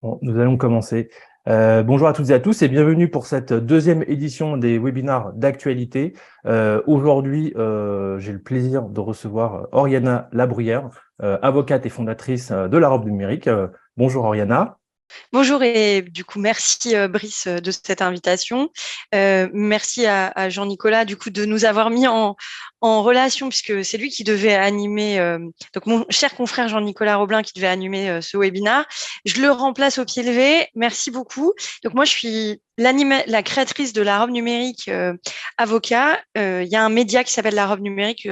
Bon, nous allons commencer. Bonjour à toutes et à tous et bienvenue pour cette deuxième édition des webinars d'actualité. Aujourd'hui, j'ai le plaisir de recevoir Oriana Labruyère, avocate et fondatrice de la Robe numérique. Bonjour Oriana. Bonjour et du coup merci Brice de cette invitation. Merci à Jean-Nicolas du coup de nous avoir mis en relation puisque c'est lui qui devait animer, donc mon cher confrère Jean-Nicolas Roblin qui devait animer ce webinaire. Je le remplace au pied levé. Merci beaucoup. Donc moi je suis la créatrice de la Robe numérique avocat. Il y a un média qui s'appelle la Robe numérique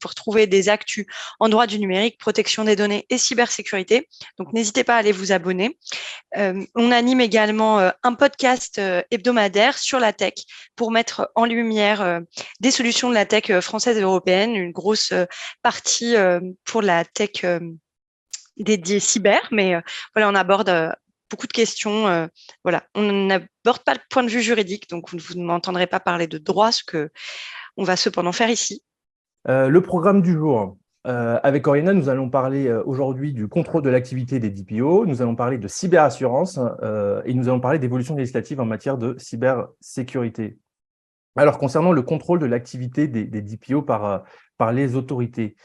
pour trouver des actus en droit du numérique, protection des données et cybersécurité. Donc n'hésitez pas à aller vous abonner. On anime également un podcast hebdomadaire sur la tech pour mettre en lumière des solutions de la tech française et européenne, une grosse partie pour la tech dédiée cyber, mais voilà, on aborde beaucoup de questions. Voilà, on n'aborde pas le point de vue juridique, donc vous ne m'entendrez pas parler de droit, ce que on va cependant faire ici. Le programme du jour. Avec Oriana, nous allons parler aujourd'hui du contrôle de l'activité des DPO, nous allons parler de cyberassurance et nous allons parler d'évolution législative en matière de cybersécurité. Alors, concernant le contrôle de l'activité des DPO par les autorités.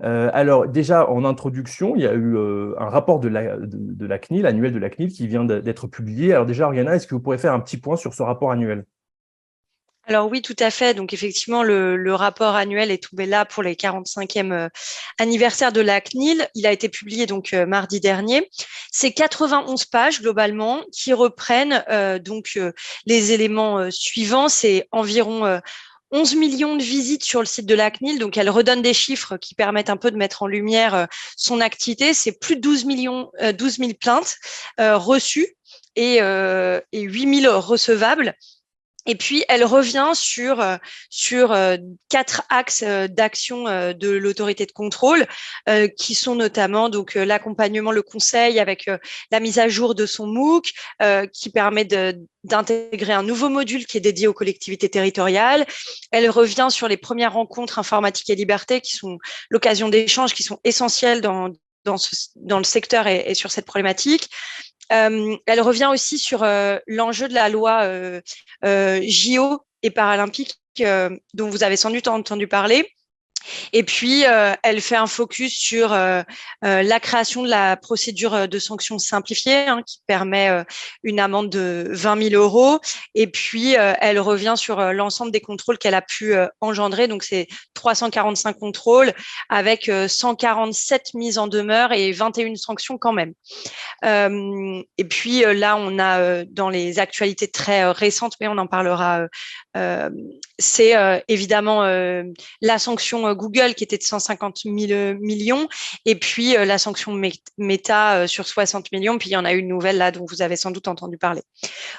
Alors, déjà, en introduction, il y a eu un rapport de la CNIL, annuel de la CNIL, qui vient d'être publié. Alors déjà, Oriana, est-ce que vous pourrez faire un petit point sur ce rapport annuel? Alors oui, tout à fait. Donc effectivement, le rapport annuel est tombé là pour les 45e anniversaire de la CNIL. Il a été publié donc mardi dernier. C'est 91 pages globalement qui reprennent les éléments suivants. C'est environ 11 millions de visites sur le site de la CNIL. Donc elle redonne des chiffres qui permettent un peu de mettre en lumière son activité. C'est plus de 12 000 plaintes reçues et 8 000 recevables. Et puis, elle revient sur 4 axes d'action de l'autorité de contrôle, qui sont notamment donc l'accompagnement, le conseil avec la mise à jour de son MOOC, qui permet d'intégrer un nouveau module qui est dédié aux collectivités territoriales. Elle revient sur les premières rencontres informatique et liberté, qui sont l'occasion d'échanges qui sont essentielles dans le secteur et sur cette problématique. Elle revient aussi sur l'enjeu de la loi JO et paralympique dont vous avez sans doute entendu parler. Et puis, elle fait un focus sur la création de la procédure de sanctions simplifiée qui permet une amende de 20 000 euros. Et puis, elle revient sur l'ensemble des contrôles qu'elle a pu engendrer. Donc, c'est 345 contrôles avec 147 mises en demeure et 21 sanctions quand même. Et puis là, on a dans les actualités très récentes, mais on en parlera, c'est évidemment la sanction Google qui était de 150 000 millions et puis la sanction Meta sur 60 millions. Puis il y en a une nouvelle là dont vous avez sans doute entendu parler.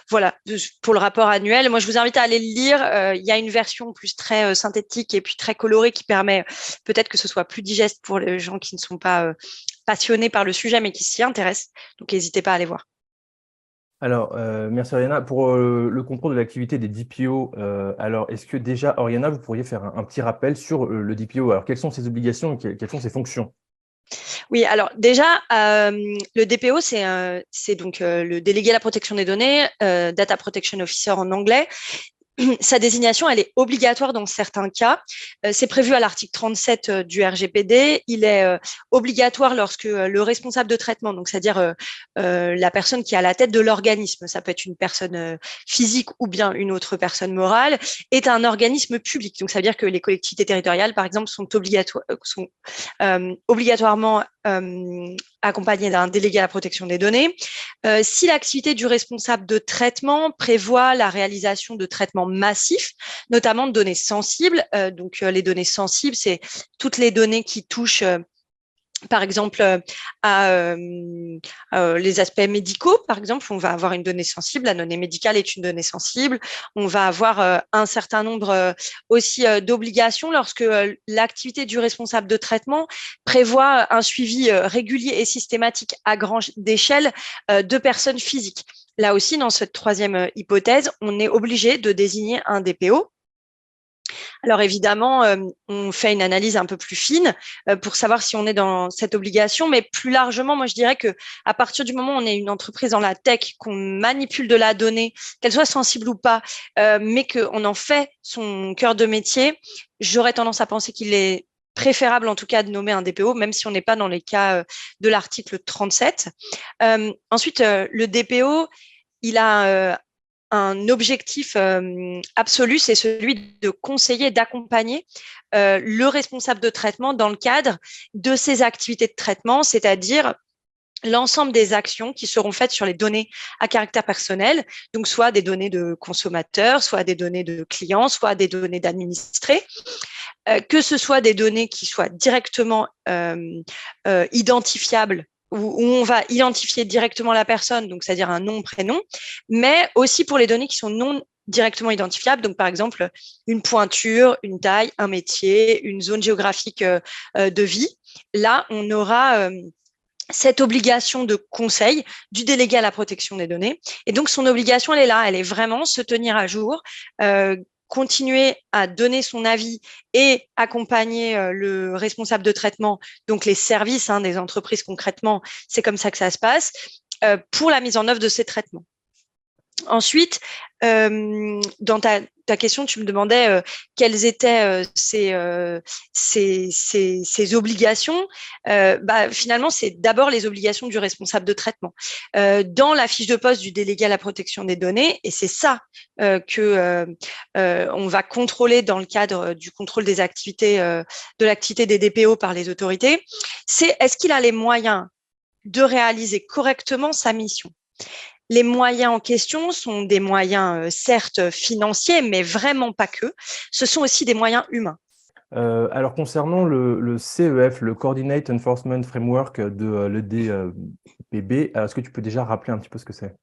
Voilà, pour le rapport annuel. Moi, je vous invite à aller le lire. Il y a une version plus très synthétique et puis très colorée qui permet peut-être que ce soit plus digeste pour les gens qui ne sont pas passionnés par le sujet, mais qui s'y intéressent. Donc, n'hésitez pas à aller voir. Alors, merci Oriana. Pour le contrôle de l'activité des DPO, alors est-ce que déjà, Oriana, vous pourriez faire un petit rappel sur le DPO? Alors, quelles sont ses obligations et quelles sont ses fonctions? Oui, alors déjà, le DPO, c'est donc le délégué à la protection des données, Data Protection Officer en anglais. Sa désignation, elle est obligatoire dans certains cas. C'est prévu à l'article 37 du RGPD. Il est obligatoire lorsque le responsable de traitement, donc c'est-à-dire la personne qui est à la tête de l'organisme, ça peut être une personne physique ou bien une autre personne morale, est un organisme public. Donc ça veut dire que les collectivités territoriales, par exemple, sont obligatoirement accompagnées d'un délégué à la protection des données. Si l'activité du responsable de traitement prévoit la réalisation de traitements massifs, notamment de données sensibles, les données sensibles, c'est toutes les données qui touchent par exemple, les aspects médicaux, par exemple, on va avoir une donnée sensible. La donnée médicale est une donnée sensible. On va avoir un certain nombre aussi d'obligations lorsque l'activité du responsable de traitement prévoit un suivi régulier et systématique à grande échelle de personnes physiques. Là aussi, dans cette troisième hypothèse, on est obligé de désigner un DPO. Alors évidemment, on fait une analyse un peu plus fine pour savoir si on est dans cette obligation, mais plus largement, moi je dirais que à partir du moment où on est une entreprise dans la tech, qu'on manipule de la donnée, qu'elle soit sensible ou pas, mais qu'on en fait son cœur de métier, j'aurais tendance à penser qu'il est préférable en tout cas de nommer un DPO, même si on n'est pas dans les cas de l'article 37. Ensuite, le DPO, il a un objectif absolu, c'est celui de conseiller, d'accompagner le responsable de traitement dans le cadre de ses activités de traitement, c'est-à-dire l'ensemble des actions qui seront faites sur les données à caractère personnel, donc soit des données de consommateurs, soit des données de clients, soit des données d'administrés, que ce soit des données qui soient directement identifiables où on va identifier directement la personne, donc c'est-à-dire un nom, prénom, mais aussi pour les données qui sont non directement identifiables, donc par exemple une pointure, une taille, un métier, une zone géographique de vie. Là, on aura cette obligation de conseil du délégué à la protection des données. Et donc, son obligation, elle est là, elle est vraiment se tenir à jour, continuer à donner son avis et accompagner le responsable de traitement, donc les services des entreprises concrètement, c'est comme ça que ça se passe, pour la mise en œuvre de ces traitements. Ensuite, dans ta question, tu me demandais quelles étaient ces obligations. Finalement, c'est d'abord les obligations du responsable de traitement. Dans la fiche de poste du délégué à la protection des données, et c'est ça que on va contrôler dans le cadre du contrôle des activités, de l'activité des DPO par les autorités, c'est est-ce qu'il a les moyens de réaliser correctement sa mission. Les moyens en question sont des moyens, certes financiers, mais vraiment pas que. Ce sont aussi des moyens humains. Alors, concernant le CEF, le Coordinate Enforcement Framework de l'EDPB, est-ce que tu peux déjà rappeler un petit peu ce que c'est?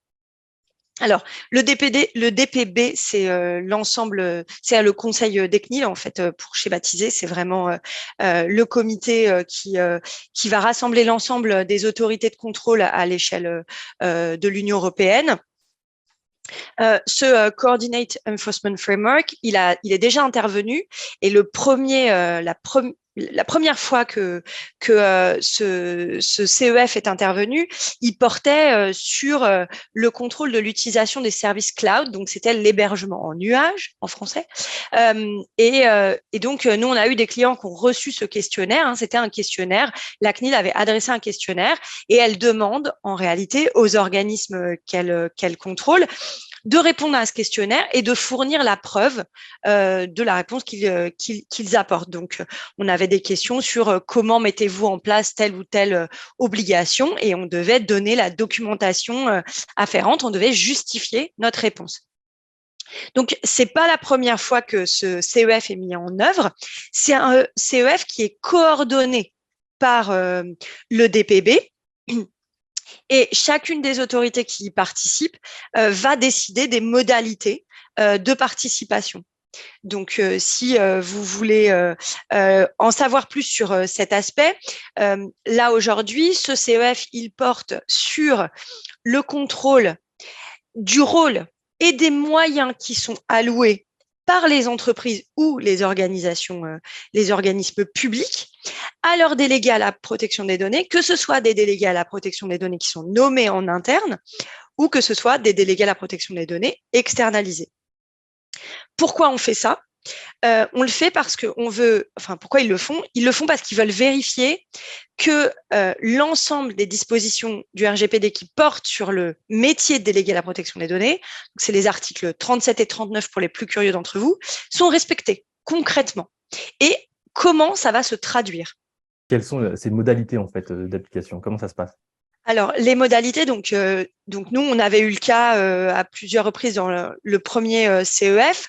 Alors, le DPB, c'est l'ensemble, c'est le conseil des CNIL, en fait, pour schématiser, c'est vraiment le comité qui va rassembler l'ensemble des autorités de contrôle à l'échelle de l'Union européenne. Ce Coordinate Enforcement Framework, il est déjà intervenu et la première fois que ce CEF est intervenu, il portait sur le contrôle de l'utilisation des services cloud, donc c'était l'hébergement en nuage en français. Et donc, nous, on a eu des clients qui ont reçu ce questionnaire. C'était un questionnaire. La CNIL avait adressé un questionnaire et elle demande en réalité aux organismes qu'elle contrôle de répondre à ce questionnaire et de fournir la preuve de la réponse qu'ils apportent. Donc, on avait des questions sur comment mettez-vous en place telle ou telle obligation et on devait donner la documentation afférente, on devait justifier notre réponse. Donc, c'est pas la première fois que ce CEF est mis en œuvre. C'est un CEF qui est coordonné par le DPB. Et chacune des autorités qui y participent va décider des modalités de participation. Donc, si vous voulez en savoir plus sur cet aspect, là aujourd'hui, ce CEF, il porte sur le contrôle du rôle et des moyens qui sont alloués par les entreprises ou les organisations, les organismes publics à leurs délégués à la protection des données, que ce soit des délégués à la protection des données qui sont nommés en interne ou que ce soit des délégués à la protection des données externalisés. Pourquoi on fait ça? On le fait parce qu'on veut, enfin, pourquoi ils le font? Ils le font parce qu'ils veulent vérifier que l'ensemble des dispositions du RGPD qui portent sur le métier de délégué à la protection des données, c'est les articles 37 et 39 pour les plus curieux d'entre vous, sont respectés concrètement. Et comment ça va se traduire? Quelles sont ces modalités en fait d'application? Comment ça se passe? Alors, les modalités, donc nous, on avait eu le cas à plusieurs reprises dans le premier CEF.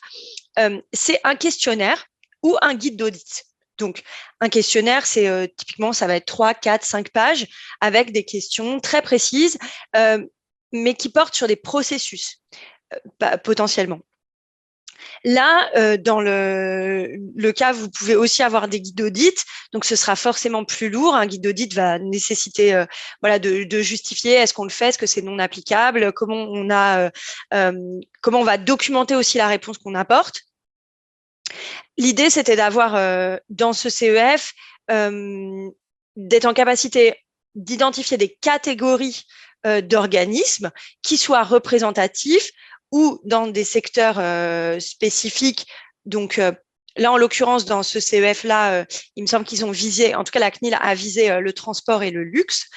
C'est un questionnaire ou un guide d'audit. Donc, un questionnaire, c'est typiquement, ça va être 3, 4, 5 pages avec des questions très précises, mais qui portent sur des processus potentiellement. Là, dans le cas, vous pouvez aussi avoir des guides d'audit, donc ce sera forcément plus lourd. Un guide d'audit va nécessiter de justifier est-ce qu'on le fait, est-ce que c'est non applicable, comment on va documenter aussi la réponse qu'on apporte. L'idée, c'était d'avoir dans ce CEF d'être en capacité d'identifier des catégories d'organismes qui soient représentatifs ou dans des secteurs spécifiques. Donc, là, en l'occurrence, dans ce CEF-là, il me semble qu'ils ont visé, en tout cas, la CNIL a visé le transport et le luxe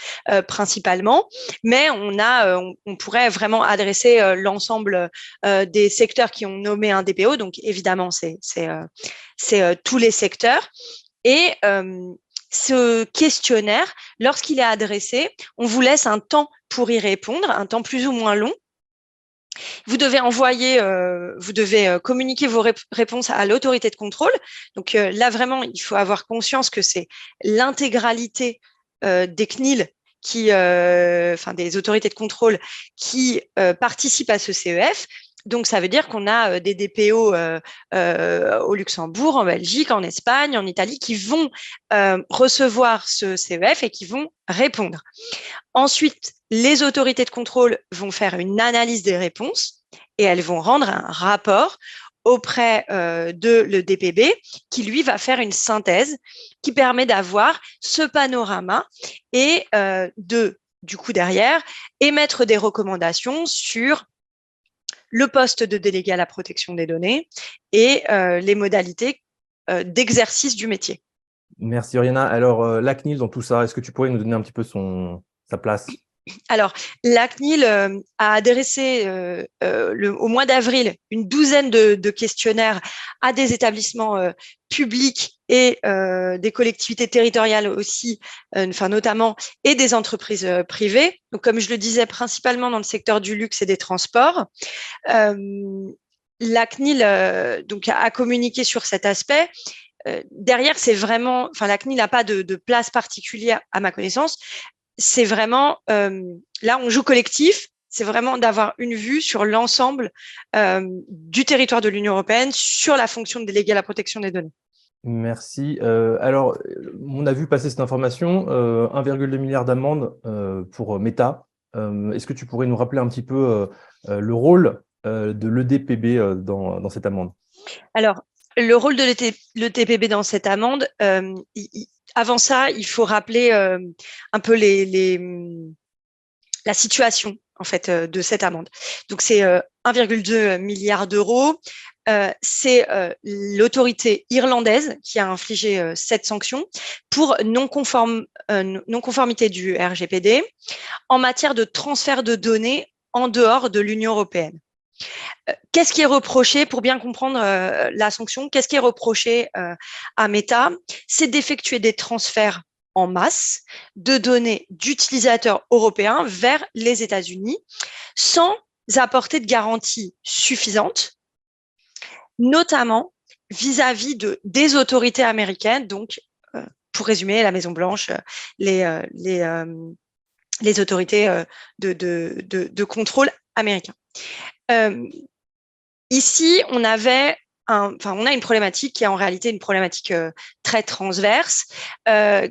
principalement, mais on pourrait vraiment adresser l'ensemble des secteurs qui ont nommé un DPO. Donc, évidemment, c'est tous les secteurs. Et ce questionnaire, lorsqu'il est adressé, on vous laisse un temps pour y répondre, un temps plus ou moins long. Vous devez communiquer vos réponses à l'autorité de contrôle. Donc là, vraiment, il faut avoir conscience que c'est l'intégralité des CNIL des autorités de contrôle qui participent à ce CEF. Donc, ça veut dire qu'on a des DPO au Luxembourg, en Belgique, en Espagne, en Italie, qui vont recevoir ce CEF et qui vont répondre. Ensuite, les autorités de contrôle vont faire une analyse des réponses et elles vont rendre un rapport auprès de le DPB qui, lui, va faire une synthèse qui permet d'avoir ce panorama et du coup, derrière, émettre des recommandations sur le poste de délégué à la protection des données et les modalités d'exercice du métier. Merci Oriana. Alors, la CNIL dans tout ça, est-ce que tu pourrais nous donner un petit peu sa place? Alors, la CNIL a adressé au mois d'avril une douzaine de questionnaires à des établissements publics et des collectivités territoriales aussi, notamment, et des entreprises privées. Donc, comme je le disais, principalement dans le secteur du luxe et des transports. La CNIL donc, a communiqué sur cet aspect. Derrière, c'est vraiment, la CNIL n'a pas de place particulière à ma connaissance. C'est vraiment, là, on joue collectif. C'est vraiment d'avoir une vue sur l'ensemble du territoire de l'Union européenne sur la fonction de délégué à la protection des données. Merci. Alors, on a vu passer cette information, 1,2 milliard d'amendes pour Meta. Est-ce que tu pourrais nous rappeler un petit peu le rôle de l'EDPB dans cette amende? Alors, le rôle de l'EDPB dans cette amende, avant ça, il faut rappeler un peu la situation en fait de cette amende. Donc, c'est 1,2 milliard d'euros. C'est l'autorité irlandaise qui a infligé cette sanction pour non-conformité du RGPD en matière de transfert de données en dehors de l'Union européenne. Qu'est-ce qui est reproché, pour bien comprendre la sanction, qu'est-ce qui est reproché à Meta? C'est d'effectuer des transferts en masse de données d'utilisateurs européens vers les États-Unis sans apporter de garanties suffisantes, notamment vis-à-vis des autorités américaines, donc pour résumer, la Maison-Blanche, les autorités de contrôle américains. Ici, on a une problématique qui est en réalité une problématique très transverse,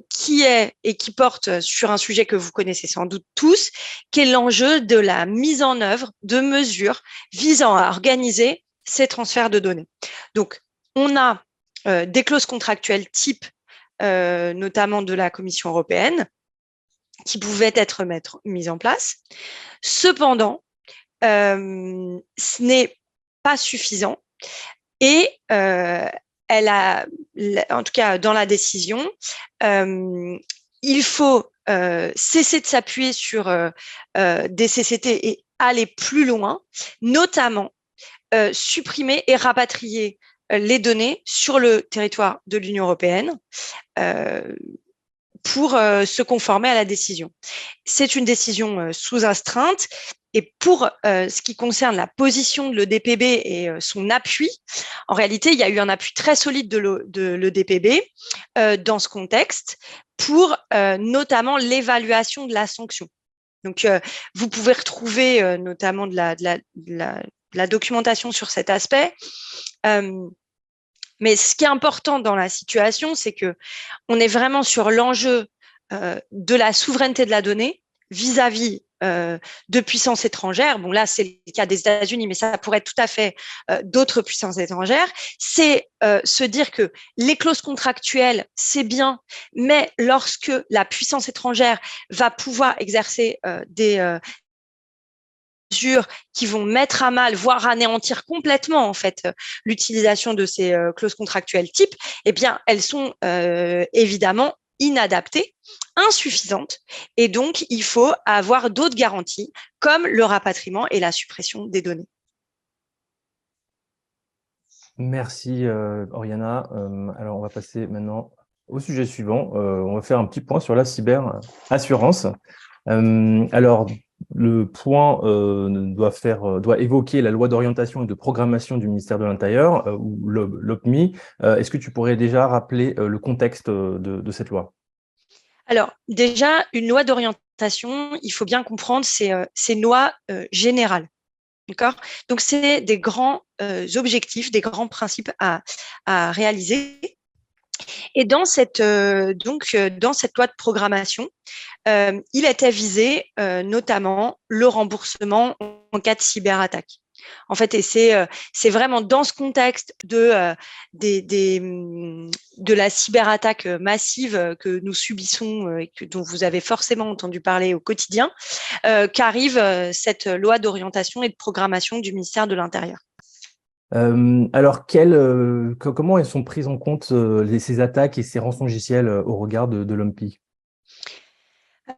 qui porte sur un sujet que vous connaissez sans doute tous, qui est l'enjeu de la mise en œuvre de mesures visant à organiser ces transferts de données. Donc, on a des clauses contractuelles type, notamment de la Commission européenne, qui pouvaient être mises en place. Cependant, ce n'est pas suffisant et elle a, en tout cas dans la décision, il faut cesser de s'appuyer sur des CCT et aller plus loin, notamment supprimer et rapatrier les données sur le territoire de l'Union européenne pour se conformer à la décision. C'est une décision sous astreinte. Et pour ce qui concerne la position de l'EDPB et son appui, en réalité, il y a eu un appui très solide de l'EDPB dans ce contexte pour notamment l'évaluation de la sanction. Donc, vous pouvez retrouver notamment de la documentation sur cet aspect. Mais ce qui est important dans la situation, c'est que on est vraiment sur l'enjeu de la souveraineté de la donnée vis-à-vis de puissances étrangères, bon là c'est le cas des États-Unis, mais ça pourrait être tout à fait d'autres puissances étrangères, c'est se dire que les clauses contractuelles, c'est bien, mais lorsque la puissance étrangère va pouvoir exercer des mesures qui vont mettre à mal, voire anéantir complètement en fait l'utilisation de ces clauses contractuelles type, eh bien elles sont évidemment inadaptées, insuffisantes, et donc il faut avoir d'autres garanties comme le rapatriement et la suppression des données. Merci Oriana. Alors on va passer maintenant au sujet suivant. On va faire un petit point sur la cyberassurance. Alors le point doit évoquer la loi d'orientation et de programmation du ministère de l'Intérieur, ou l'OPMI. Est-ce que tu pourrais déjà rappeler le contexte de cette loi? Alors déjà, une loi d'orientation, il faut bien comprendre, c'est une loi générale. D'accord? Donc, c'est des grands objectifs, des grands principes à réaliser. Et dans cette loi de programmation, il était visé notamment le remboursement en cas de cyberattaque. En fait, et c'est vraiment dans ce contexte de la cyberattaque massive que nous subissons et dont vous avez forcément entendu parler au quotidien, qu'arrive cette loi d'orientation et de programmation du ministère de l'Intérieur. Alors, comment elles sont prises en compte ces attaques et ces rançongiciels au regard de l'OMPI?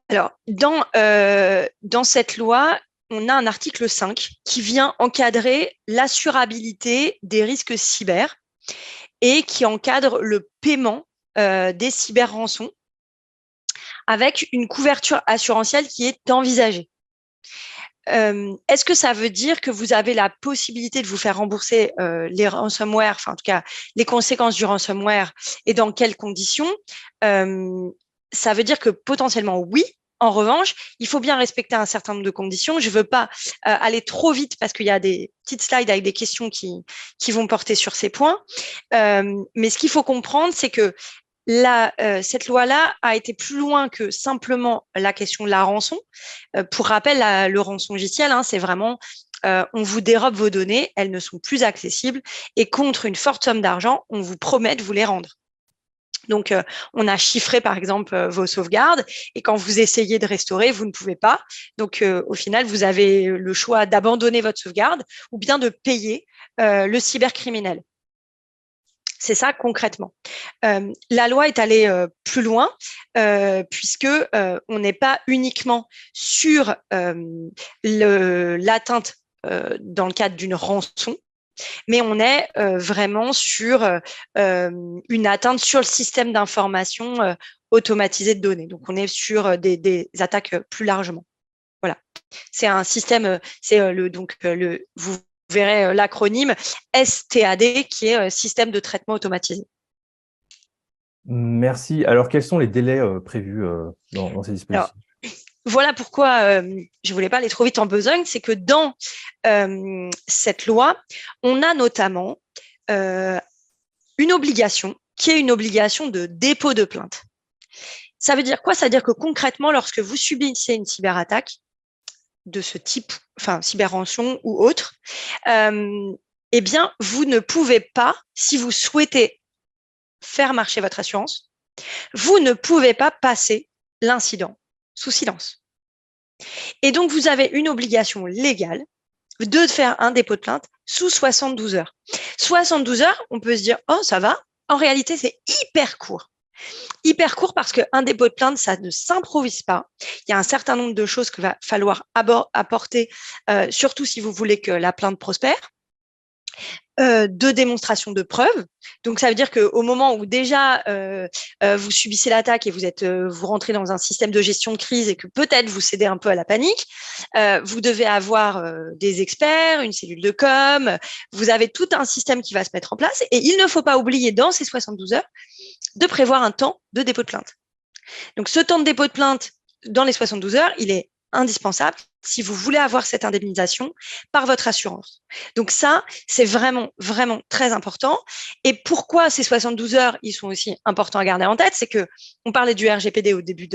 Alors, dans cette loi, on a un article 5 qui vient encadrer l'assurabilité des risques cyber et qui encadre le paiement des cyberrançons avec une couverture assurantielle qui est envisagée. Est-ce que ça veut dire que vous avez la possibilité de vous faire rembourser les ransomware, enfin en tout cas les conséquences du ransomware, et dans quelles conditions? Ça veut dire que potentiellement oui. En revanche, il faut bien respecter un certain nombre de conditions. Je ne veux pas aller trop vite parce qu'il y a des petites slides avec des questions qui vont porter sur ces points. Mais ce qu'il faut comprendre, c'est que cette loi-là a été plus loin que simplement la question de la rançon. Pour rappel, le rançongiciel, c'est vraiment on vous dérobe vos données, elles ne sont plus accessibles, et contre une forte somme d'argent, on vous promet de vous les rendre. Donc, on a chiffré, par exemple, vos sauvegardes, et quand vous essayez de restaurer, vous ne pouvez pas. Donc, au final, vous avez le choix d'abandonner votre sauvegarde ou bien de payer le cybercriminel. C'est ça concrètement. La loi est allée plus loin puisque on n'est pas uniquement sur l'atteinte dans le cadre d'une rançon, mais on est vraiment sur une atteinte sur le système d'information automatisé de données. Donc, on est sur des attaques plus largement. Voilà. C'est un système, vous verrez l'acronyme STAD, qui est système de traitement automatisé. Merci. Alors, quels sont les délais prévus dans ces dispositifs? Voilà pourquoi je ne voulais pas aller trop vite en besogne, c'est que dans cette loi, on a notamment une obligation qui est une obligation de dépôt de plainte. Ça veut dire quoi? Ça veut dire que concrètement, lorsque vous subissez une cyberattaque de ce type, enfin cyberrançon ou autre, eh bien, vous ne pouvez pas, si vous souhaitez faire marcher votre assurance, vous ne pouvez pas passer l'incident sous silence. Et donc, vous avez une obligation légale de faire un dépôt de plainte sous 72 heures. 72 heures, on peut se dire, oh, ça va. En réalité, c'est hyper court. Hyper court parce qu'un dépôt de plainte, ça ne s'improvise pas. Il y a un certain nombre de choses qu'il va falloir apporter, surtout si vous voulez que la plainte prospère. De démonstration de preuves. Donc, ça veut dire qu'au moment où déjà vous subissez l'attaque et vous rentrez dans un système de gestion de crise et que peut-être vous cédez un peu à la panique, vous devez avoir des experts, une cellule de com, vous avez tout un système qui va se mettre en place, et il ne faut pas oublier dans ces 72 heures de prévoir un temps de dépôt de plainte. Donc, ce temps de dépôt de plainte dans les 72 heures, il est indispensable si vous voulez avoir cette indemnisation par votre assurance. Donc ça, c'est vraiment, vraiment très important. Et pourquoi ces 72 heures, ils sont aussi importants à garder en tête, c'est que on parlait du RGPD au début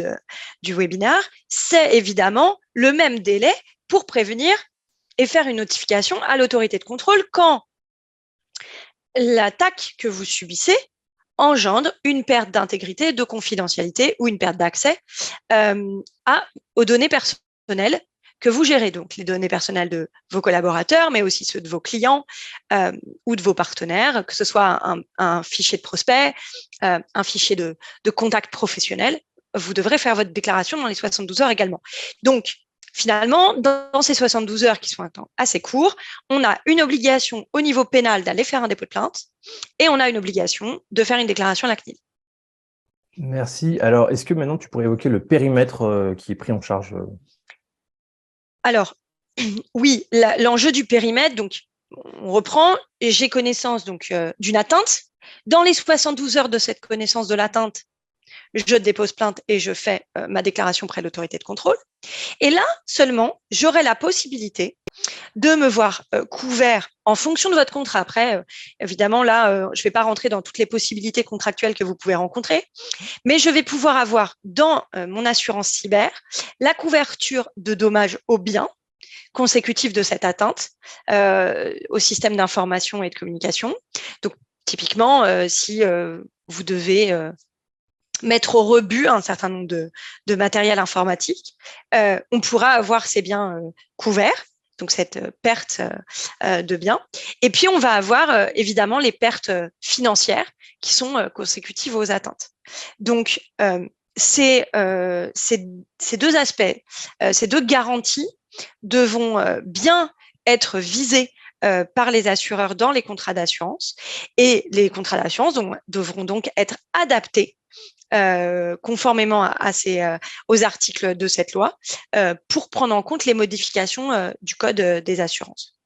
du webinaire, c'est évidemment le même délai pour prévenir et faire une notification à l'autorité de contrôle quand l'attaque que vous subissez engendre une perte d'intégrité, de confidentialité ou une perte d'accès aux données personnelles que vous gérez, donc les données personnelles de vos collaborateurs, mais aussi ceux de vos clients ou de vos partenaires, que ce soit un fichier de prospect, un fichier de contact professionnel. Vous devrez faire votre déclaration dans les 72 heures également. Donc, finalement, dans ces 72 heures qui sont un temps assez court, on a une obligation au niveau pénal d'aller faire un dépôt de plainte et on a une obligation de faire une déclaration à la CNIL. Merci. Alors, est-ce que maintenant tu pourrais évoquer le périmètre qui est pris en charge? Alors, oui, l'enjeu du périmètre, donc on reprend, et j'ai connaissance d'une atteinte. Dans les 72 heures de cette connaissance de l'atteinte, je dépose plainte et je fais ma déclaration près de l'autorité de contrôle. Et là, seulement, j'aurai la possibilité de me voir couvert en fonction de votre contrat. Après, évidemment, là, je ne vais pas rentrer dans toutes les possibilités contractuelles que vous pouvez rencontrer, mais je vais pouvoir avoir dans mon assurance cyber la couverture de dommages aux biens consécutifs de cette atteinte au système d'information et de communication. Donc, typiquement, si vous devez mettre au rebut un certain nombre de matériel informatique, on pourra avoir ces biens couverts, donc cette perte de biens. Et puis, on va avoir évidemment les pertes financières qui sont consécutives aux atteintes. Donc, ces deux aspects, ces deux garanties devront bien être visées par les assureurs dans les contrats d'assurance. Et les contrats d'assurance devront donc être adaptés conformément aux articles de cette loi pour prendre en compte les modifications du Code des assurances.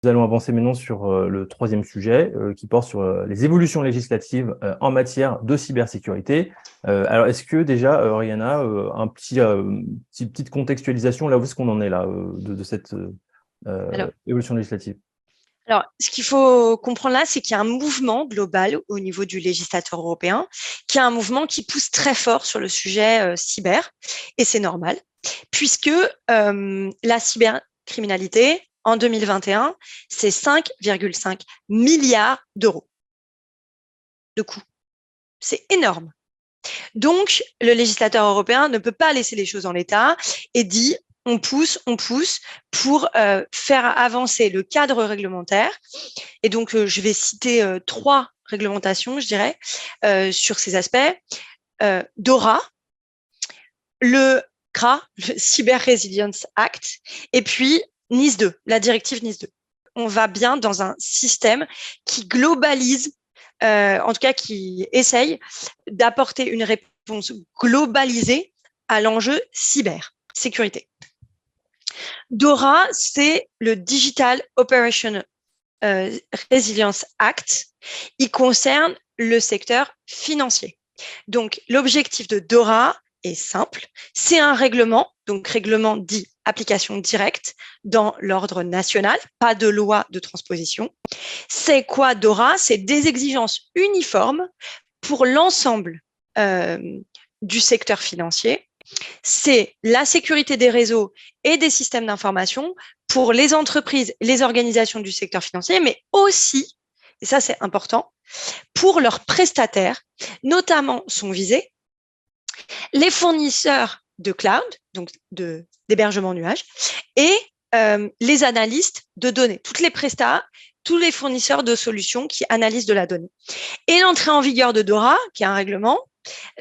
Nous allons avancer maintenant sur le troisième sujet qui porte sur les évolutions législatives en matière de cybersécurité. Alors, est-ce que déjà, Oriana, petite contextualisation, là où est-ce qu'on en est là de cette évolution législative? Alors, ce qu'il faut comprendre là, c'est qu'il y a un mouvement global au niveau du législateur européen, qui a un mouvement qui pousse très fort sur le sujet cyber, et c'est normal, puisque la cybercriminalité, en 2021, c'est 5,5 milliards d'euros de coûts. C'est énorme. Donc, le législateur européen ne peut pas laisser les choses en l'état et dit on pousse pour faire avancer le cadre réglementaire. Et donc, je vais citer 3 réglementations, je dirais, sur ces aspects. DORA, le CRA, le Cyber Resilience Act, et puis NIS 2, la directive NIS 2. On va bien dans un système qui globalise, en tout cas qui essaye d'apporter une réponse globalisée à l'enjeu cybersécurité. DORA, c'est le Digital Operation Resilience Act. Il concerne le secteur financier. Donc, l'objectif de DORA est simple. C'est un règlement, donc règlement dit application directe dans l'ordre national, pas de loi de transposition. C'est quoi DORA? C'est des exigences uniformes pour l'ensemble du secteur financier. C'est la sécurité des réseaux et des systèmes d'information pour les entreprises, les organisations du secteur financier, mais aussi, et ça c'est important, pour leurs prestataires, notamment sont visés les fournisseurs de cloud, donc d'hébergement nuage, et les analystes de données, toutes les prestats, tous les fournisseurs de solutions qui analysent de la donnée. Et l'entrée en vigueur de DORA, qui est un règlement,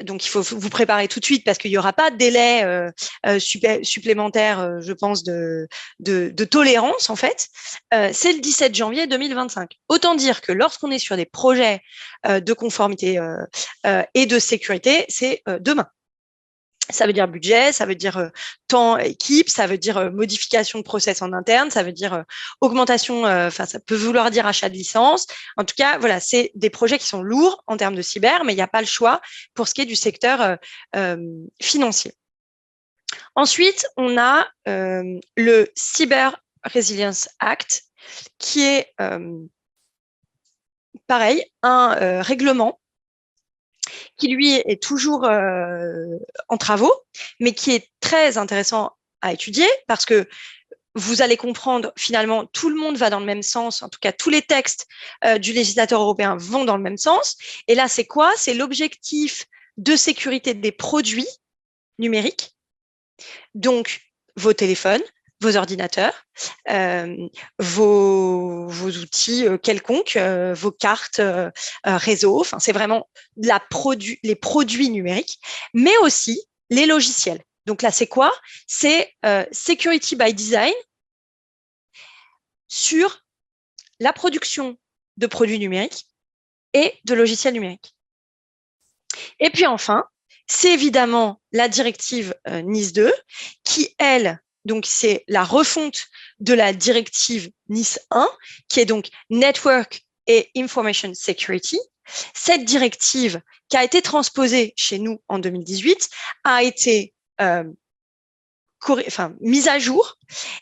donc il faut vous préparer tout de suite parce qu'il n'y aura pas de délai supplémentaire, je pense, de tolérance en fait. C'est le 17 janvier 2025. Autant dire que lorsqu'on est sur des projets de conformité et de sécurité, c'est demain. Ça veut dire budget, ça veut dire temps équipe, ça veut dire modification de process en interne, ça veut dire augmentation, ça peut vouloir dire achat de licence. En tout cas, voilà, c'est des projets qui sont lourds en termes de cyber, mais il n'y a pas le choix pour ce qui est du secteur financier. Ensuite, on a le Cyber Resilience Act, qui est pareil, un règlement qui, lui, est toujours en travaux, mais qui est très intéressant à étudier parce que vous allez comprendre, finalement, tout le monde va dans le même sens. En tout cas, tous les textes du législateur européen vont dans le même sens. Et là, c'est quoi? C'est l'objectif de sécurité des produits numériques. Donc, vos téléphones, vos ordinateurs, vos outils quelconques, vos cartes réseau. Enfin, c'est vraiment les produits numériques, mais aussi les logiciels. Donc là, c'est quoi? C'est Security by Design sur la production de produits numériques et de logiciels numériques. Et puis enfin, c'est évidemment la directive NIS 2 qui, elle, donc c'est la refonte de la directive NIS 1, qui est donc Network et Information Security. Cette directive, qui a été transposée chez nous en 2018, a été mise à jour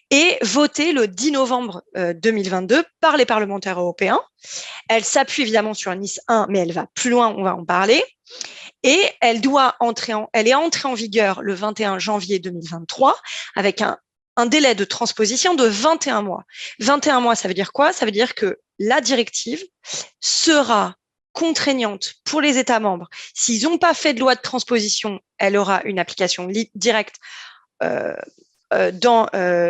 et votée le 10 novembre 2022 par les parlementaires européens. Elle s'appuie évidemment sur NIS 1, mais elle va plus loin, on va en parler. Et elle est entrée en vigueur le 21 janvier 2023 avec un délai de transposition de 21 mois. 21 mois, ça veut dire quoi? Ça veut dire que la directive sera contraignante pour les États membres. S'ils n'ont pas fait de loi de transposition, elle aura une application directe dans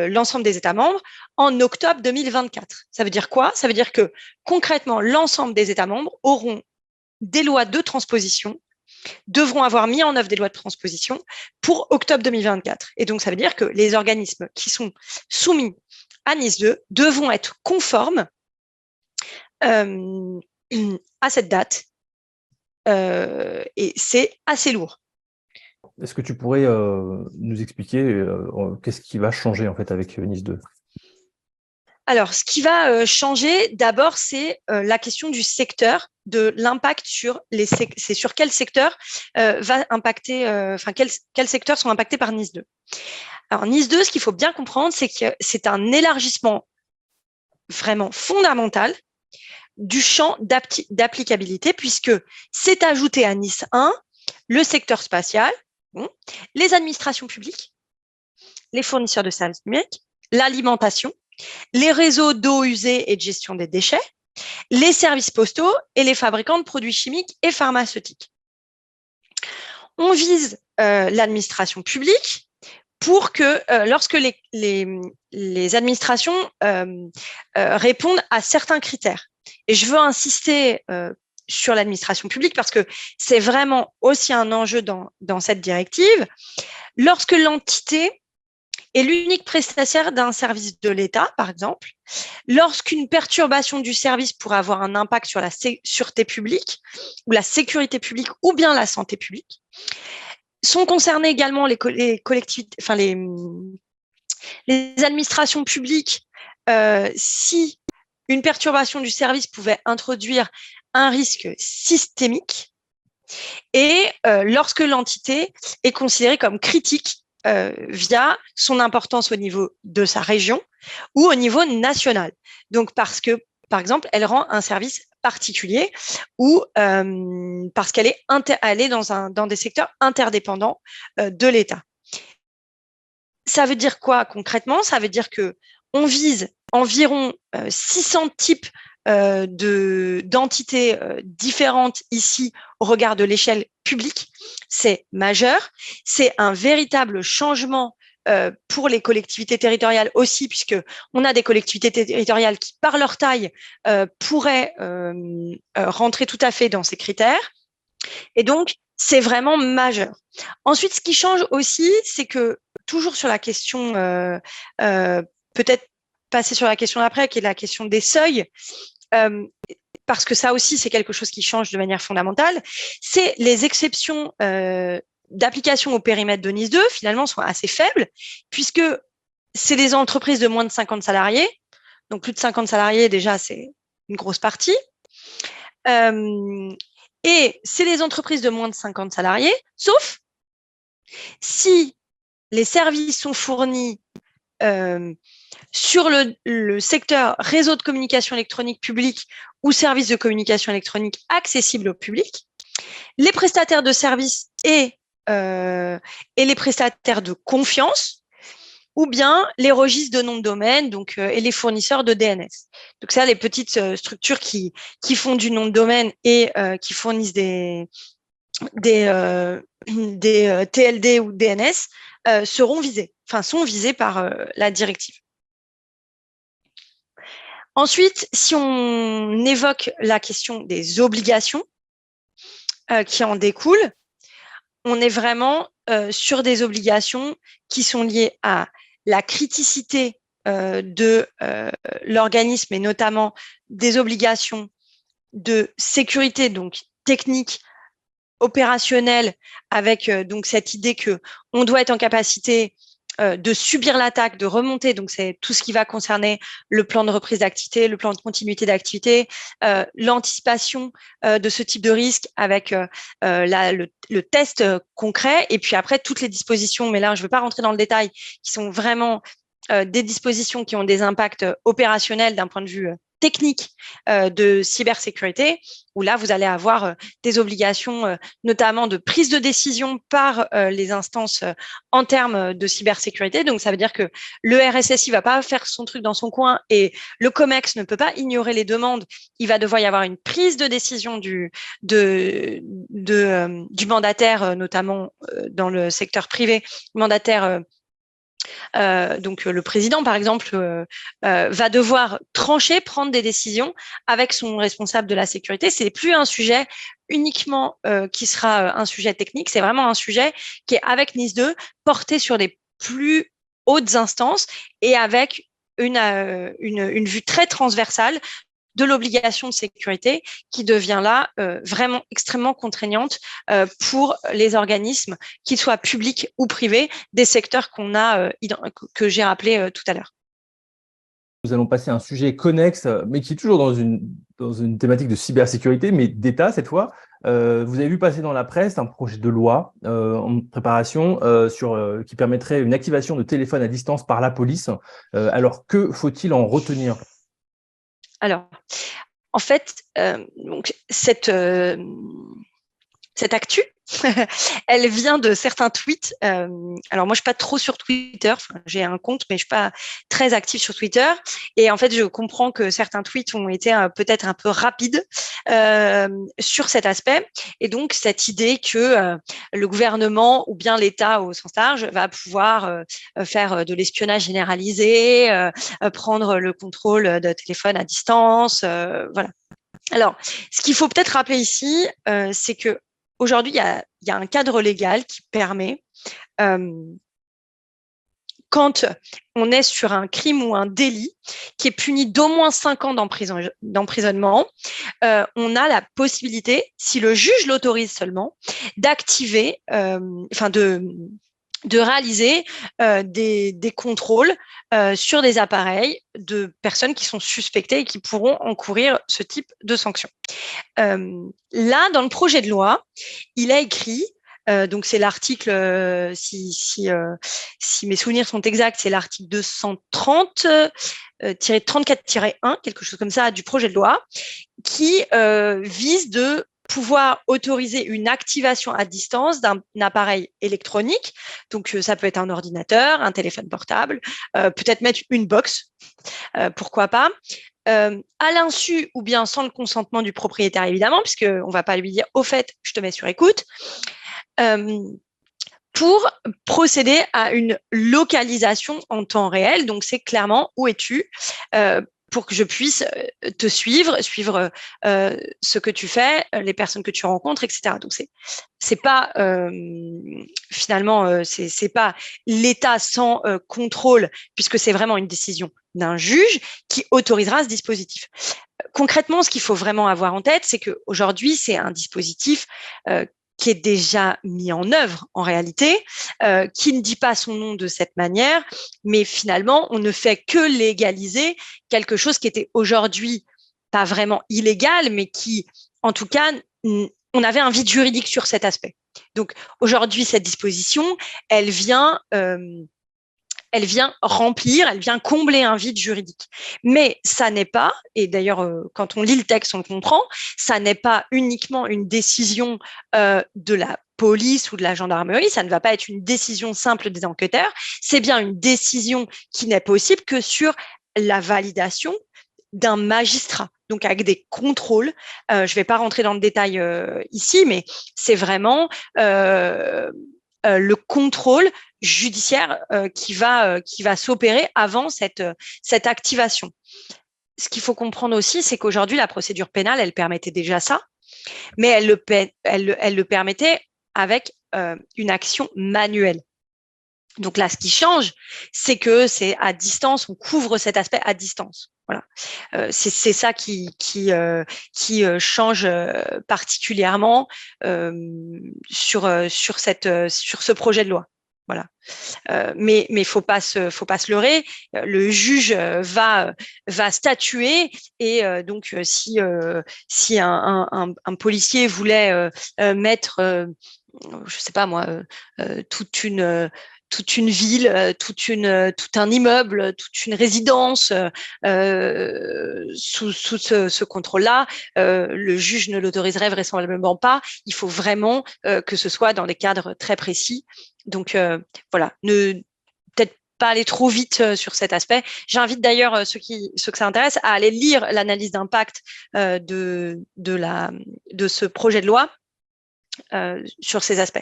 l'ensemble des États membres en octobre 2024. Ça veut dire quoi? Ça veut dire que concrètement, l'ensemble des États membres auront des lois de transposition, devront avoir mis en œuvre des lois de transposition pour octobre 2024. Et donc, ça veut dire que les organismes qui sont soumis à NIS 2 devront être conformes à cette date. Et c'est assez lourd. Est-ce que tu pourrais nous expliquer qu'est-ce qui va changer en fait avec NIS 2? Alors, ce qui va changer, d'abord, c'est la question du secteur, de l'impact sur c'est sur quel secteur va impacter, quels secteurs sont impactés par NIS 2. Alors, NIS 2, ce qu'il faut bien comprendre, c'est que c'est un élargissement vraiment fondamental du champ d'applicabilité, puisque c'est ajouté à NIS 1 le secteur spatial, les administrations publiques, les fournisseurs de services numériques, l'alimentation, les réseaux d'eau usée et de gestion des déchets, les services postaux et les fabricants de produits chimiques et pharmaceutiques. On vise l'administration publique pour que lorsque les administrations répondent à certains critères. Et je veux insister sur l'administration publique parce que c'est vraiment aussi un enjeu dans cette directive. Lorsque l'entité est l'unique prestataire d'un service de l'État, par exemple, lorsqu'une perturbation du service pourrait avoir un impact sur la sûreté publique ou la sécurité publique ou bien la santé publique, sont concernés également les collectivités, enfin les administrations publiques si une perturbation du service pouvait introduire un risque systémique et lorsque l'entité est considérée comme critique via son importance au niveau de sa région ou au niveau national. Donc, parce que, par exemple, elle rend un service particulier ou parce qu'elle est, dans des secteurs interdépendants de l'État. Ça veut dire quoi concrètement? Ça veut dire que on vise environ 600 types d'entités différentes ici au regard de l'échelle publique. C'est majeur. C'est un véritable changement pour les collectivités territoriales aussi, puisque on a des collectivités territoriales qui, par leur taille, pourraient rentrer tout à fait dans ces critères. Et donc, c'est vraiment majeur. Ensuite, ce qui change aussi, c'est que toujours sur la question, peut-être passer sur la question d'après, qui est la question des seuils, parce que ça aussi, c'est quelque chose qui change de manière fondamentale, c'est les exceptions d'application au périmètre de NIS 2, finalement, sont assez faibles, puisque c'est les entreprises de moins de 50 salariés, donc plus de 50 salariés, déjà, c'est une grosse partie. Et c'est les entreprises de moins de 50 salariés, sauf si les services sont fournis sur le secteur réseau de communication électronique public ou services de communication électronique accessibles au public, les prestataires de services et les prestataires de confiance, ou bien les registres de noms de domaine, donc et les fournisseurs de DNS. Donc ça, les petites structures qui font du nom de domaine et qui fournissent des TLD ou DNS sont visés par la directive. Ensuite, si on évoque la question des obligations qui en découlent, on est vraiment sur des obligations qui sont liées à la criticité de l'organisme et notamment des obligations de sécurité, donc technique, opérationnelle, avec donc cette idée que on doit être en capacité de subir l'attaque, de remonter. Donc, c'est tout ce qui va concerner le plan de reprise d'activité, le plan de continuité d'activité, l'anticipation de ce type de risque avec le test concret. Et puis après, toutes les dispositions, mais là, je ne veux pas rentrer dans le détail, qui sont vraiment des dispositions qui ont des impacts opérationnels d'un point de vue technique de cybersécurité, où là, vous allez avoir des obligations, notamment de prise de décision par les instances en termes de cybersécurité. Donc, ça veut dire que le RSSI ne va pas faire son truc dans son coin et le COMEX ne peut pas ignorer les demandes. Il va devoir y avoir une prise de décision du mandataire, notamment dans le secteur privé, mandataire donc le président, par exemple, va devoir trancher, prendre des décisions avec son responsable de la sécurité. C'est plus un sujet uniquement qui sera un sujet technique, c'est vraiment un sujet qui est, avec NIS 2, porté sur des plus hautes instances et avec une vue très transversale de l'obligation de sécurité qui devient là vraiment extrêmement contraignante pour les organismes, qu'ils soient publics ou privés, des secteurs que j'ai rappelés tout à l'heure. Nous allons passer à un sujet connexe, mais qui est toujours dans une thématique de cybersécurité, mais d'État cette fois. Vous avez vu passer dans la presse un projet de loi en préparation qui permettrait une activation de téléphone à distance par la police. Alors, que faut-il en retenir ? Alors, en fait, donc cette actu, elle vient de certains tweets. Alors moi, je suis pas trop sur Twitter. Enfin, j'ai un compte, mais je suis pas très active sur Twitter. Et en fait, je comprends que certains tweets ont été peut-être un peu rapides sur cet aspect. Et donc, cette idée que le gouvernement ou bien l'État au sens large va pouvoir faire de l'espionnage généralisé, prendre le contrôle de téléphone à distance, voilà. Alors, ce qu'il faut peut-être rappeler ici, c'est que aujourd'hui, il y a un cadre légal qui permet, quand on est sur un crime ou un délit qui est puni d'au moins 5 ans d'emprisonnement, on a la possibilité, si le juge l'autorise seulement, d'activer, de réaliser des contrôles sur des appareils de personnes qui sont suspectées et qui pourront encourir ce type de sanctions. Là, dans le projet de loi, il a écrit, donc c'est l'article, si mes souvenirs sont exacts, c'est l'article 230-34-1, quelque chose comme ça, du projet de loi, qui vise de pouvoir autoriser une activation à distance d'un appareil électronique. Donc, ça peut être un ordinateur, un téléphone portable, peut-être mettre une box, pourquoi pas, à l'insu ou bien sans le consentement du propriétaire, évidemment, puisqu'on ne va pas lui dire « au fait, je te mets sur écoute », pour procéder à une localisation en temps réel. Donc, c'est clairement « où es-tu » pour que je puisse te suivre ce que tu fais, les personnes que tu rencontres, etc. Donc, c'est pas finalement, c'est pas l'État sans contrôle, puisque c'est vraiment une décision d'un juge qui autorisera ce dispositif. Concrètement, ce qu'il faut vraiment avoir en tête, c'est qu'aujourd'hui, c'est un dispositif qui est déjà mis en œuvre en réalité, qui ne dit pas son nom de cette manière, mais finalement, on ne fait que légaliser quelque chose qui était aujourd'hui pas vraiment illégal, mais qui, en tout cas, on avait un vide juridique sur cet aspect. Donc aujourd'hui, cette disposition, elle vient remplir, elle vient combler un vide juridique. Mais ça n'est pas, et d'ailleurs, quand on lit le texte, on le comprend, ça n'est pas uniquement une décision de la police ou de la gendarmerie, ça ne va pas être une décision simple des enquêteurs, c'est bien une décision qui n'est possible que sur la validation d'un magistrat, donc avec des contrôles. Je ne vais pas rentrer dans le détail ici, mais c'est vraiment le contrôle judiciaire qui va s'opérer avant cette activation. Ce qu'il faut comprendre aussi, c'est qu'aujourd'hui, la procédure pénale, elle permettait déjà ça, mais elle le permettait avec une action manuelle. Donc là, ce qui change, c'est que c'est à distance, on couvre cet aspect à distance. Voilà, c'est ça qui change particulièrement sur ce projet de loi. Voilà. Mais faut pas se leurrer. Le juge va statuer et donc si un policier voulait mettre je sais pas moi toute une ville, tout un immeuble, toute une résidence sous ce contrôle-là, le juge ne l'autoriserait vraisemblablement pas. Il faut vraiment que ce soit dans des cadres très précis. Donc voilà, peut-être pas aller trop vite sur cet aspect. J'invite d'ailleurs ceux que ça intéresse à aller lire l'analyse d'impact de ce projet de loi sur ces aspects.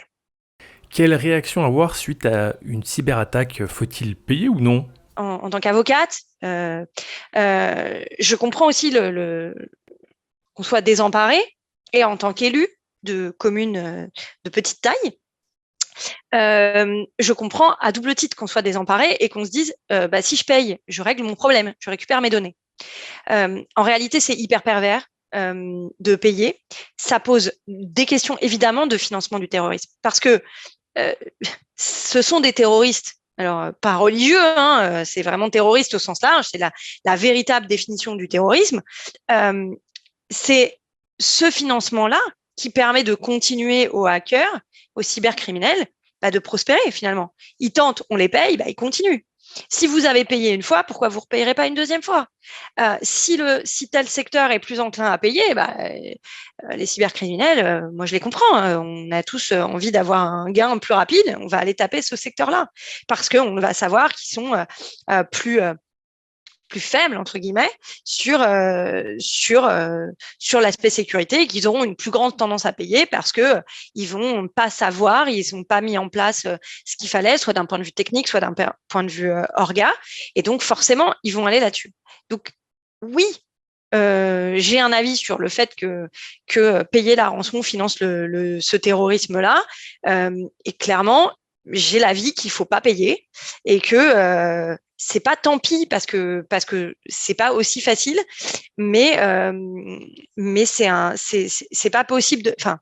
Quelle réaction avoir suite à une cyberattaque? Faut-il payer ou non? En tant qu'avocate, je comprends aussi qu'on soit désemparé, et en tant qu'élu de communes de petite taille, je comprends à double titre qu'on soit désemparé et qu'on se dise si je paye, je règle mon problème, je récupère mes données. En réalité, c'est hyper pervers de payer. Ça pose des questions évidemment de financement du terrorisme, parce que ce sont des terroristes. Alors, pas religieux, hein, c'est vraiment terroriste au sens large, c'est la véritable définition du terrorisme. C'est ce financement-là qui permet de continuer aux hackers, aux cybercriminels, de prospérer finalement. Ils tentent, on les paye, ils continuent. Si vous avez payé une fois, pourquoi vous ne repayerez pas une deuxième fois? Si tel secteur est plus enclin à payer, les cybercriminels, moi je les comprends. On a tous envie d'avoir un gain plus rapide. On va aller taper ce secteur-là parce qu'on va savoir qu'ils sont plus faibles entre guillemets sur l'aspect sécurité, et qu'ils auront une plus grande tendance à payer parce que ils vont pas savoir, ils n'ont pas mis en place ce qu'il fallait, soit d'un point de vue technique, soit d'un point de vue orga, et donc forcément ils vont aller là-dessus. Donc oui, j'ai un avis sur le fait que payer la rançon finance ce terrorisme-là, et clairement j'ai l'avis qu'il faut pas payer et que c'est pas tant pis parce que c'est pas aussi facile, mais c'est pas possible de. Enfin,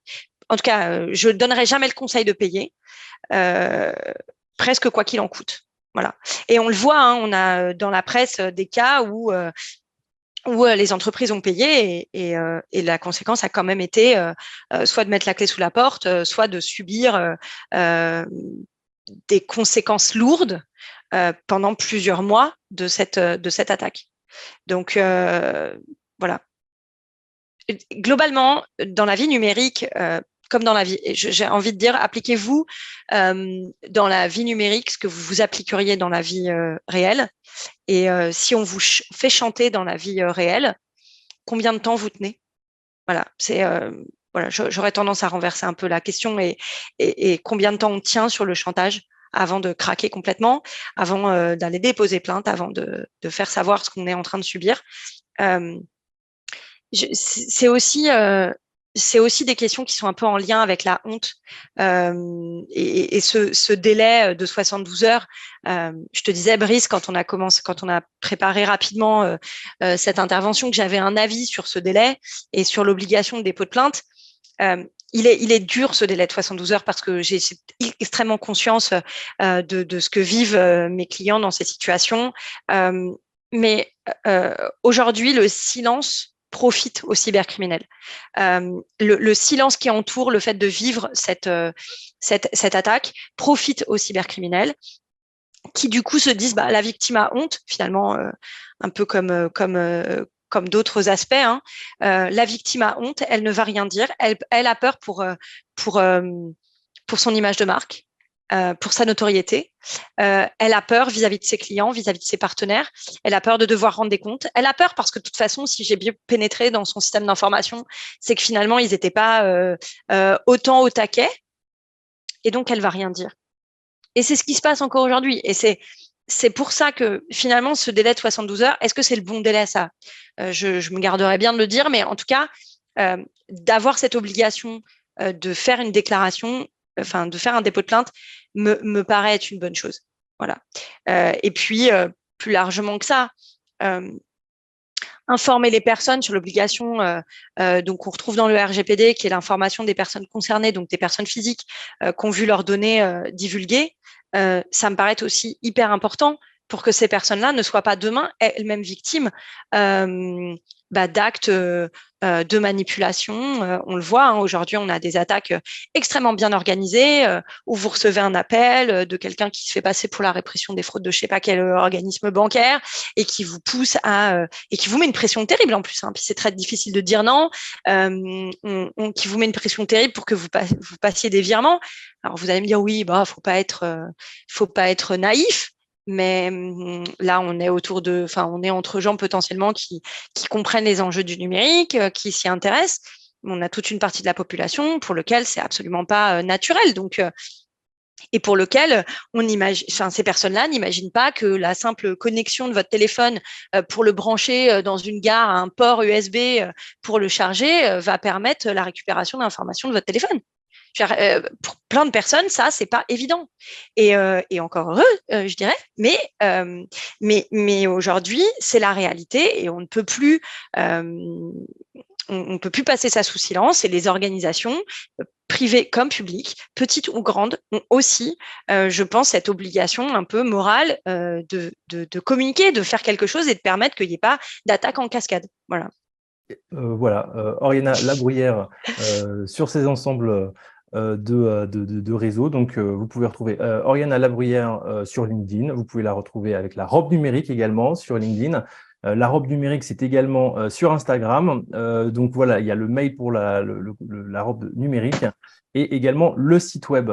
en tout cas, je donnerai jamais le conseil de payer, presque quoi qu'il en coûte. Voilà. Et on le voit, hein, on a dans la presse des cas où les entreprises ont payé et la conséquence a quand même été soit de mettre la clé sous la porte, soit de subir des conséquences lourdes pendant plusieurs mois de cette attaque. Donc, voilà. Globalement, dans la vie numérique, comme dans la vie, j'ai envie de dire, appliquez-vous dans la vie numérique ce que vous appliqueriez dans la vie réelle. Et si on vous fait chanter dans la vie réelle, combien de temps vous tenez? Voilà, j'aurais tendance à renverser un peu la question et combien de temps on tient sur le chantage avant de craquer complètement, avant d'aller déposer plainte, avant de faire savoir ce qu'on est en train de subir. C'est aussi des questions qui sont un peu en lien avec la honte et ce délai de 72 heures. Je te disais, Brice, quand on a préparé rapidement cette intervention, que j'avais un avis sur ce délai et sur l'obligation de dépôt de plainte. Il est dur ce délai de 72 heures parce que j'ai extrêmement conscience de ce que vivent mes clients dans ces situations. Mais aujourd'hui, le silence profite aux cybercriminels. Le silence qui entoure le fait de vivre cette attaque profite aux cybercriminels qui du coup se disent la victime a honte, finalement, un peu comme d'autres aspects. Hein. La victime a honte, elle ne va rien dire, elle a peur pour son image de marque. Pour sa notoriété. Elle a peur vis-à-vis de ses clients, vis-à-vis de ses partenaires. Elle a peur de devoir rendre des comptes. Elle a peur parce que de toute façon, si j'ai bien pénétré dans son système d'information, c'est que finalement, ils n'étaient pas autant au taquet. Et donc, elle va rien dire. Et c'est ce qui se passe encore aujourd'hui. Et c'est pour ça que finalement, ce délai de 72 heures, est-ce que c'est le bon délai à ça je me garderai bien de le dire, mais en tout cas, d'avoir cette obligation de faire une déclaration, enfin de faire un dépôt de plainte, me paraît être une bonne chose. Voilà. Et puis, plus largement que ça, informer les personnes sur l'obligation donc qu'on retrouve dans le RGPD, qui est l'information des personnes concernées, donc des personnes physiques qui ont vu leurs données divulguées. Ça me paraît aussi hyper important pour que ces personnes-là ne soient pas demain elles-mêmes victimes d'actes de manipulation. On le voit, hein, aujourd'hui, on a des attaques extrêmement bien organisées où vous recevez un appel de quelqu'un qui se fait passer pour la répression des fraudes de je sais pas quel organisme bancaire et qui vous pousse et qui vous met une pression terrible en plus. Hein, puis c'est très difficile de dire non, qui vous met une pression terrible pour que vous passiez des virements. Alors vous allez me dire oui, faut pas être naïf. Mais là, on est on est entre gens potentiellement qui comprennent les enjeux du numérique, qui s'y intéressent. On a toute une partie de la population pour lequel c'est absolument pas naturel. Donc, et pour lequel ces personnes-là n'imaginent pas que la simple connexion de votre téléphone pour le brancher dans une gare à un port USB pour le charger va permettre la récupération d'informations de votre téléphone. Pour plein de personnes, ça, c'est pas évident. Et encore heureux, je dirais. Mais aujourd'hui, c'est la réalité et on ne peut plus, on peut plus passer ça sous silence. Et les organisations privées comme publiques, petites ou grandes, ont aussi, je pense, cette obligation un peu morale de communiquer, de faire quelque chose et de permettre qu'il n'y ait pas d'attaque en cascade. Voilà. Oriana Labruyère sur ces ensembles de réseaux. Donc, vous pouvez retrouver Oriana Labruyère sur LinkedIn. Vous pouvez la retrouver avec la robe numérique également sur LinkedIn. La robe numérique, c'est également sur Instagram. Donc, voilà, il y a le mail pour la robe numérique et également le site web.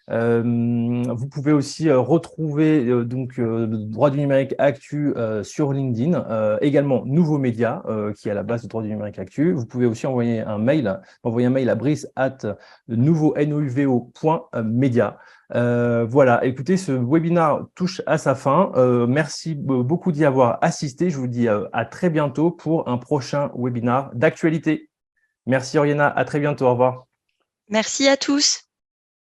Vous pouvez aussi retrouver Droit du numérique Actu sur LinkedIn, également Nouveaux Médias qui est à la base de Droit du numérique Actu. Vous pouvez aussi envoyer un mail à brice@nouveau.media. Voilà, écoutez, ce webinaire touche à sa fin. Merci beaucoup d'y avoir assisté. Je vous dis à très bientôt pour un prochain webinaire d'actualité. Merci Oriana, à très bientôt, au revoir. Merci à tous.